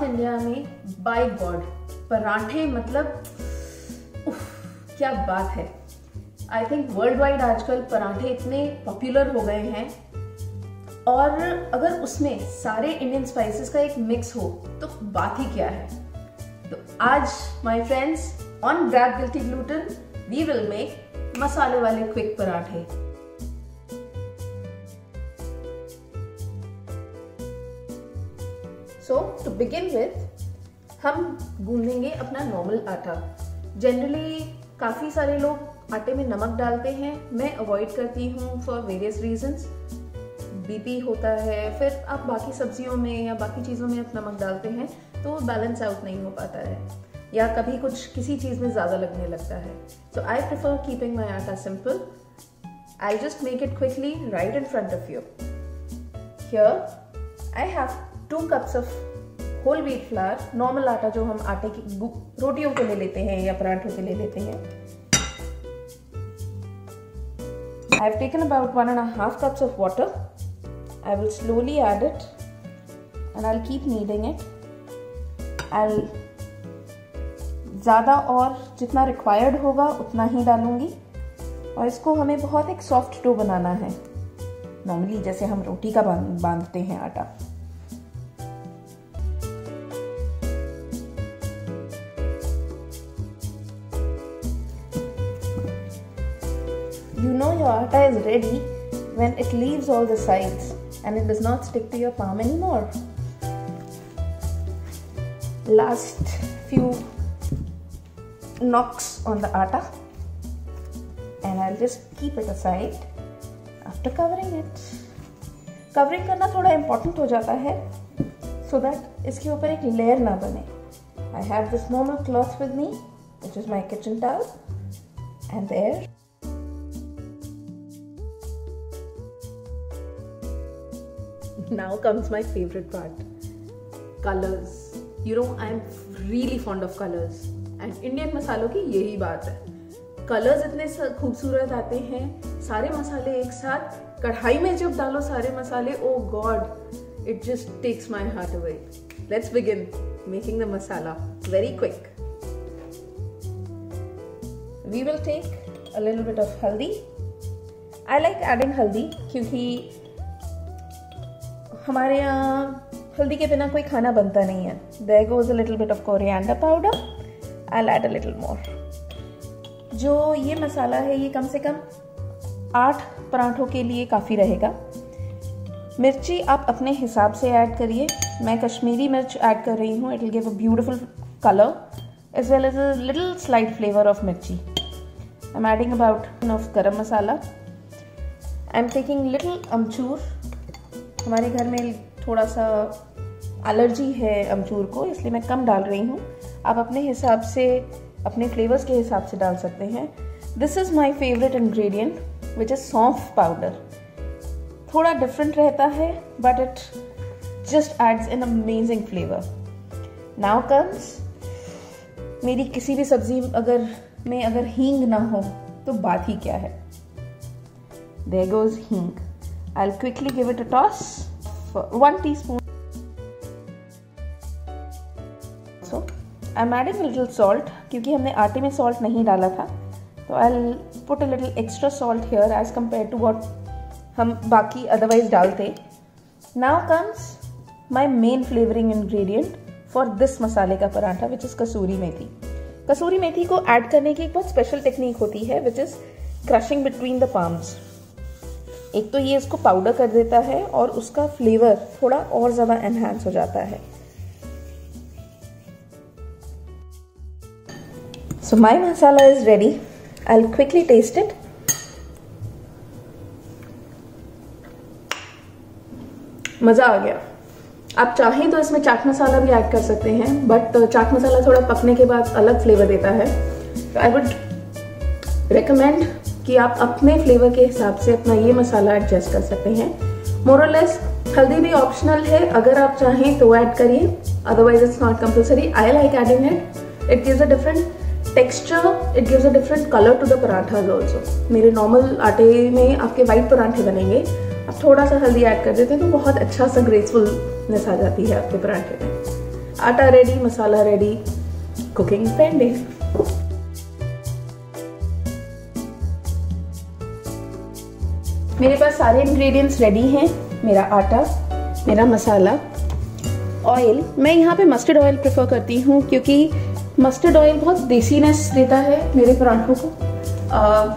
India में bye God पराठे मतलब क्या बात है। आई थिंक वर्ल्ड वाइड आजकल पराठे इतने पॉपुलर हो गए हैं और अगर उसमें सारे इंडियन स्पाइसेस का एक मिक्स हो तो बात ही क्या है। तो आज my friends on grab guilty gluten we will make मसाले वाले क्विक पराठे। सो टू बिगिन विथ हम गूंदेंगे अपना नॉर्मल आटा। जनरली काफ़ी सारे लोग आटे में नमक डालते हैं, मैं अवॉइड करती हूँ फॉर वेरियस रीजंस। बीपी होता है, फिर आप बाकी सब्जियों में या बाकी चीज़ों में आप नमक डालते हैं तो बैलेंस आउट नहीं हो पाता है, या कभी कुछ किसी चीज़ में ज़्यादा लगने लगता है। सो आई प्रेफर कीपिंग माई आटा simple. I just make it quickly right in front of you. Here I have 2 cups of whole wheat flour, normal आटा जो हम आटे की रोटियों के लिए लेते हैं या पराठों के लिए लेते हैं। I have taken about 1.5 cups of water. I will slowly add it and I'll keep kneading it. I'll ज़्यादा और जितना रिक्वायर्ड होगा उतना ही डालूंगी और इसको हमें बहुत एक सॉफ्ट डो बनाना है, नॉर्मली जैसे हम रोटी का बांधते हैं आटा। You know your atta is ready when it leaves all the sides and it does not stick to your palm anymore. Last few knocks on the atta and I'll just keep it aside after covering it. Covering करना थोड़ा important हो जाता है so that इसके ऊपर एक layer ना बने। I have this normal cloth with me, which is my kitchen towel, and there now comes my favorite part, colors. You know, I am really fond of colors and Indian मसालों की यही बात है, colours इतने खूबसूरत आते हैं। सारे मसाले एक साथ कढ़ाई में जब डालो सारे मसाले, oh God, it just takes my heart away. Let's begin making the masala very quick. We will take a little bit of haldi. I like adding haldi क्योंकि हमारे यहाँ हल्दी के बिना कोई खाना बनता नहीं है। There goes a little bit of coriander powder. I'll add a little more. जो ये मसाला है ये कम से कम 8 पराठों के लिए काफ़ी रहेगा। मिर्ची आप अपने हिसाब से ऐड करिए। मैं कश्मीरी मिर्च ऐड कर रही हूँ। It will give a beautiful color as well as a little slight flavor of मिर्ची। I'm adding about of garam masala. I'm taking little अमचूर। हमारे घर में थोड़ा सा एलर्जी है अमचूर को, इसलिए मैं कम डाल रही हूँ। आप अपने हिसाब से, अपने फ्लेवर्स के हिसाब से डाल सकते हैं। This is my favourite ingredient which is सौंफ पाउडर। थोड़ा डिफरेंट रहता है but it just ads an amazing flavour. Now comes मेरी किसी भी सब्जी अगर हींग ना हो तो बात ही क्या है। देयर गोज हींग। I'll quickly give it a toss for 1 teaspoon. So I'm adding a little salt क्योंकि हमने आटे में salt नहीं डाला था, तो I'll put a little extra salt here as compared to what हम बाकी otherwise डालते। Now comes my main flavoring ingredient for this मसाले का पराठा which is कसूरी मेथी। कसूरी मेथी को ऐड करने की एक बहुत स्पेशल टेक्निक होती है which is crushing between the palms। एक तो ये इसको पाउडर कर देता है और उसका फ्लेवर थोड़ा और ज़्यादा एनहांस हो जाता है। So my masala is ready. I will quickly taste it. मज़ा आ गया। आप चाहें तो इसमें चाट मसाला भी ऐड कर सकते हैं, बट चाट मसाला थोड़ा पकने के बाद अलग फ्लेवर देता है। तो आई वुड रिकमेंड कि आप अपने फ्लेवर के हिसाब से अपना ये मसाला एडजस्ट कर सकते हैं। मोर और लेस हल्दी भी ऑप्शनल है, अगर आप चाहें तो ऐड करिए, otherwise it's not compulsory. I like adding it. It gives a different texture, it gives a different colour to the parathas also. मेरे नॉर्मल आटे में आपके वाइट पराठे बनेंगे, आप थोड़ा सा हल्दी ऐड कर देते हैं तो बहुत अच्छा सा ग्रेसफुलनेस आ जाती है आपके पराठे में। आटा रेडी, मसाला रेडी, कुकिंग पेंडिंग। मेरे पास सारे इंग्रेडिएंट्स रेडी हैं। मेरा आटा, मेरा मसाला, ऑयल। मैं यहाँ पे मस्टर्ड ऑयल प्रेफर करती हूँ क्योंकि मस्टर्ड ऑयल बहुत देसीनेस देता है मेरे पराठों को।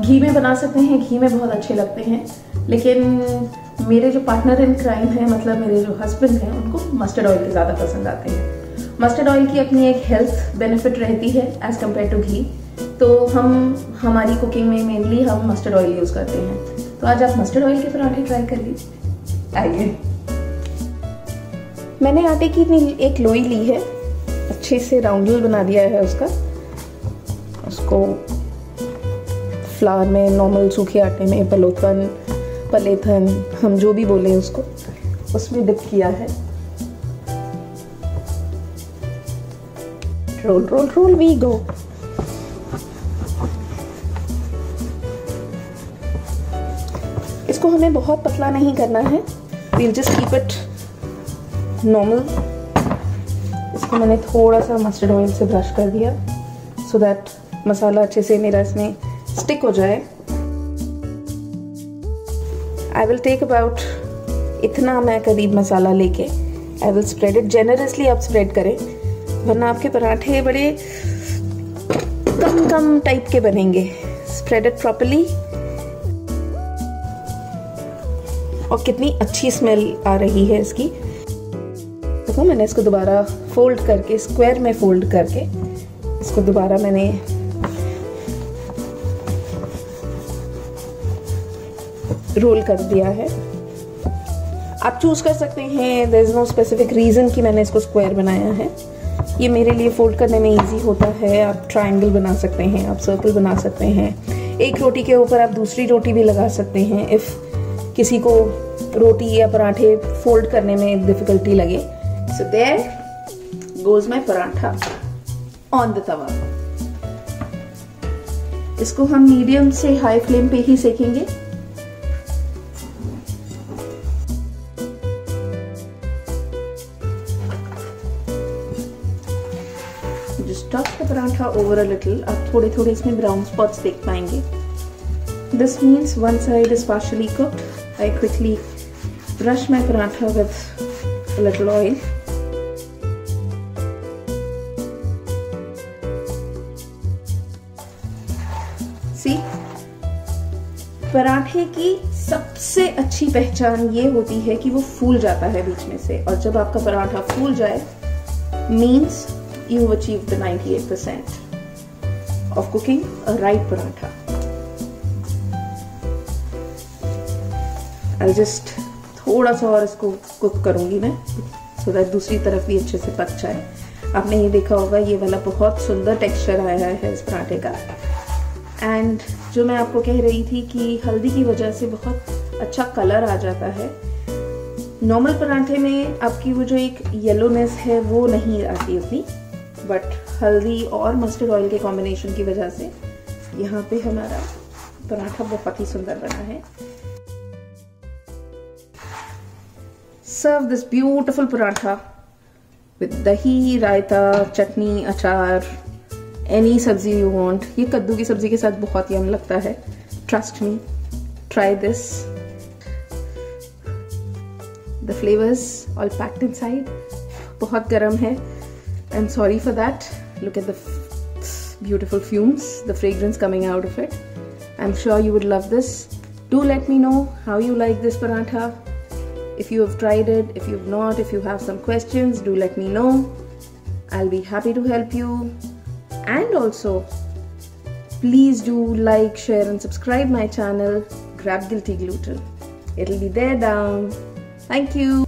घी में बना सकते हैं, घी में बहुत अच्छे लगते हैं, लेकिन मेरे जो पार्टनर इन क्राइम है, मतलब मेरे जो हस्बैंड हैं, उनको मस्टर्ड ऑयल के ज़्यादा पसंद आते हैं। मस्टर्ड ऑयल की अपनी एक हेल्थ बेनिफिट रहती है एज कम्पेयर टू घी, तो हमारी कुकिंग में मेनली हम मस्टर्ड ऑयल यूज़ करते हैं। तो आज आप मस्टर्ड ऑयल के पराठे ट्राई कर लीजिए। आइए। मैंने आटे की एक लोई ली है, अच्छे से राउंडल बना दिया है उसका। उसको फ्लावर में, नॉर्मल सूखे आटे में, पलेथन, हम जो भी बोले उसको, उसमें डिप किया है। Roll roll roll we go. इसको हमें बहुत पतला नहीं करना है, we'll just keep it normal। इसको मैंने थोड़ा सा मस्टर्ड ऑयल से ब्रश कर दिया so that मसाला अच्छे से मेरा इसमें स्टिक हो जाए। I will take about इतना मैं करीब मसाला लेके I will spread it generously। आप स्प्रेड करें, वरना आपके पराठे बड़े कम टाइप के बनेंगे। Spread it properly. और कितनी अच्छी स्मेल आ रही है इसकी। देखो, मैंने इसको दोबारा फोल्ड करके, स्क्वायर में फोल्ड करके, इसको दोबारा मैंने रोल कर दिया है। आप चूज कर सकते हैं, there is no specific reason कि मैंने इसको स्क्वायर बनाया है। ये मेरे लिए फोल्ड करने में इजी होता है। आप ट्रायंगल बना सकते हैं, आप सर्कल बना सकते हैं। एक रोटी के ऊपर आप दूसरी रोटी भी लगा सकते हैं इफ किसी को रोटी या पराठे फोल्ड करने में डिफिकल्टी लगे। So there goes my paratha on the tawa. इसको हम मीडियम से हाई फ्लेम पे ही सेकेंगे। Just toss the paratha over a little। आप थोड़े थोड़े इसमें ब्राउन स्पॉट्स देख पाएंगे। This means one side is partially cooked। I quickly brush my paratha with a little oil। See, पराठे की सबसे अच्छी पहचान ये होती है कि वो फूल जाता है बीच में से, और जब आपका पराठा फूल जाए means you've achieved the 98% of cooking a right paratha। I'll just थोड़ा सा और इसको कुक करूंगी मैं, so that दूसरी तरफ भी अच्छे से पक जाए। आपने ये देखा होगा, ये वाला बहुत सुंदर टेक्सचर आया है इस पराठे का। एंड जो मैं आपको कह रही थी कि हल्दी की वजह से बहुत अच्छा कलर आ जाता है। नॉर्मल पराठे में आपकी वो जो एक येलोनेस है वो नहीं आती उतनी, बट हल्दी और मस्टर्ड ऑयल के कॉम्बिनेशन की वजह से यहाँ पे हमारा पराठा बहुत ही सुंदर बना है। Serve this beautiful paratha with dahi, raita, चटनी, अचार, एनी सब्जी यू वांट। ये कद्दू की सब्जी के साथ बहुत यम लगता है। Trust me, try this. The flavors all packed inside। बहुत गर्म है। I'm sorry for that। Look at the beautiful fumes, the fragrance coming out of it। I'm sure you would love this। Do let me know how you like this paratha। If you have tried it, if you've not, if you have some questions, do let me know। I'll be happy to help you। And also, please do like, share and subscribe my channel, Grab Guilty Gluten। It'll be there down। Thank you।